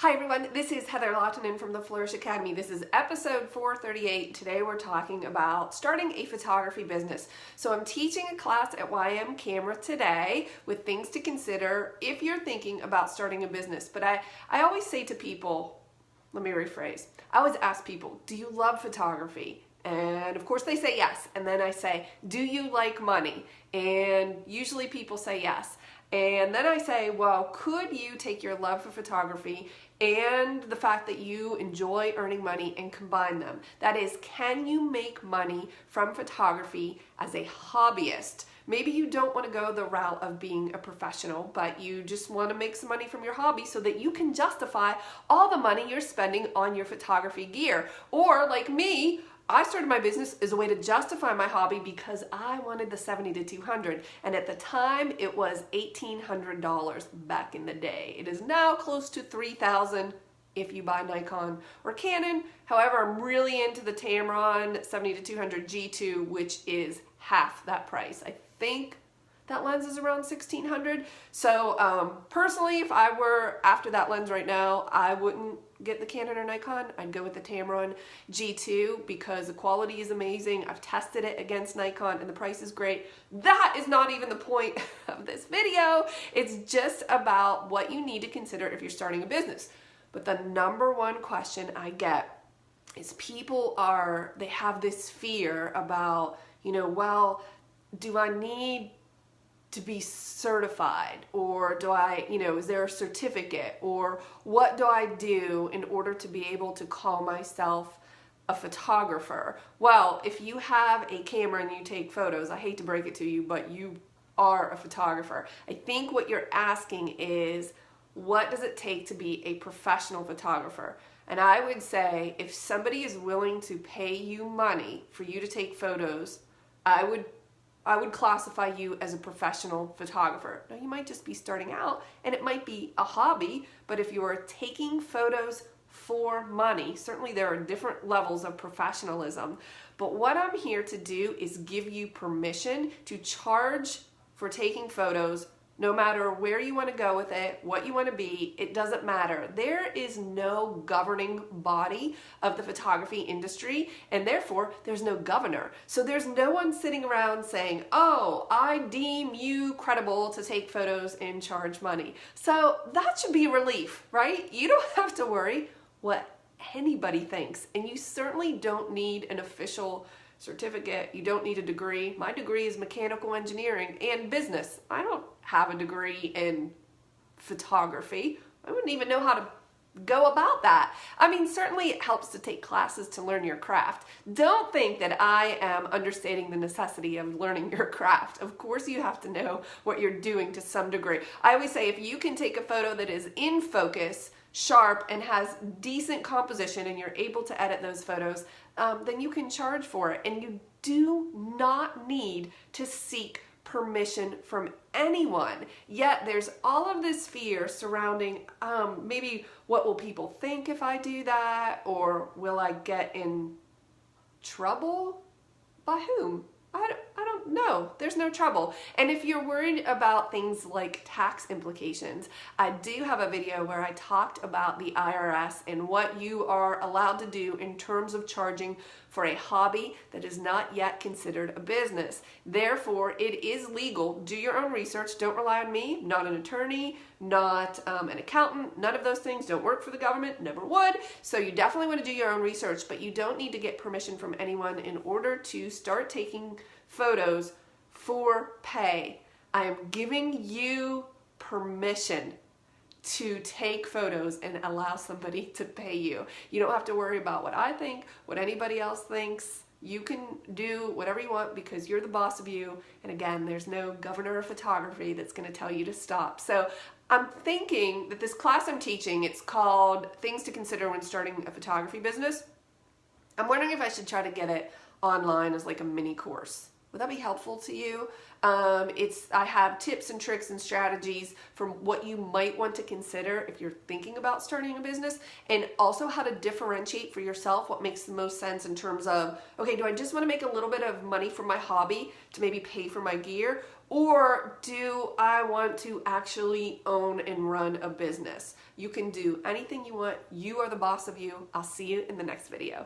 Hi everyone, this is Heather Lottinen from the Flourish Academy. This is episode 438. Today we're talking about starting a photography business. So I'm teaching a class at YM Camera today with things to consider if you're thinking about starting a business. But I always say to people, let me rephrase. I always ask people, do you love photography? And of course they say yes. And then I say, do you like money? And usually people say yes. And then I say, well, could you take your love for photography and the fact that you enjoy earning money and combine them? That is, can you make money from photography as a hobbyist? Maybe you don't want to go the route of being a professional, but you just want to make some money from your hobby so that you can justify all the money you're spending on your photography gear. Or like me, I started my business as a way to justify my hobby because I wanted the 70 to 200, and at the time it was $1,800 back in the day. It is now close to $3,000 if you buy Nikon or Canon. However, I'm really into the Tamron 70 to 200 G2, which is half that price. I think that lens is around $1,600. So personally, if I were after that lens right now, I wouldn't get the Canon or Nikon. I'd go with the Tamron G2 because the quality is amazing. I've tested it against Nikon and the price is great. That is not even the point of this video. It's just about what you need to consider if you're starting a business. But the number one question I get is they have this fear about, well, do I need to be certified, or do I, is there a certificate, or what do I do in order to be able to call myself a photographer? Well, if you have a camera and you take photos, I hate to break it to you, but you are a photographer. I think what you're asking is, what does it take to be a professional photographer? And I would say if somebody is willing to pay you money for you to take photos, I would classify you as a professional photographer. Now, you might just be starting out and it might be a hobby, but if you are taking photos for money, certainly there are different levels of professionalism. But what I'm here to do is give you permission to charge for taking photos. No matter where you want to go with it, what you want to be, it doesn't matter. There is no governing body of the photography industry, and therefore there's no governor. So there's no one sitting around saying, oh, I deem you credible to take photos and charge money. So that should be a relief, right? You don't have to worry what anybody thinks, and you certainly don't need an official certificate. You don't need a degree. My degree is mechanical engineering and business. I don't have a degree in photography. I wouldn't even know how to go about that. I mean, certainly it helps to take classes to learn your craft. Don't think that I am understating the necessity of learning your craft. Of course you have to know what you're doing to some degree. I always say if you can take a photo that is in focus, sharp, and has decent composition, and you're able to edit those photos, then you can charge for it. And you do not need to seek permission from anyone. Yet there's all of this fear surrounding maybe what will people think if I do that, or will I get in trouble? By whom? I don't know. There's no trouble. And if you're worried about things like tax implications, I do have a video where I talked about the IRS and what you are allowed to do in terms of charging for a hobby that is not yet considered a business. Therefore, it is legal. Do your own research. Don't rely on me. Not an attorney, not an accountant. None of those things. Don't work for the government. Never would. So you definitely want to do your own research, but you don't need to get permission from anyone in order to start taking photos for pay. I am giving you permission to take photos and allow somebody to pay you. You don't have to worry about what I think, what anybody else thinks. You can do whatever you want because you're the boss of you. And again, there's no governor of photography that's going to tell you to stop. So I'm thinking that this class I'm teaching, it's called Things to Consider When Starting a Photography Business. I'm wondering if I should try to get it online as like a mini course. Would that be helpful to you? I have tips and tricks and strategies from what you might want to consider if you're thinking about starting a business, and also how to differentiate for yourself what makes the most sense in terms of, okay, do I just want to make a little bit of money from my hobby to maybe pay for my gear? Or do I want to actually own and run a business? You can do anything you want. You are the boss of you. I'll see you in the next video.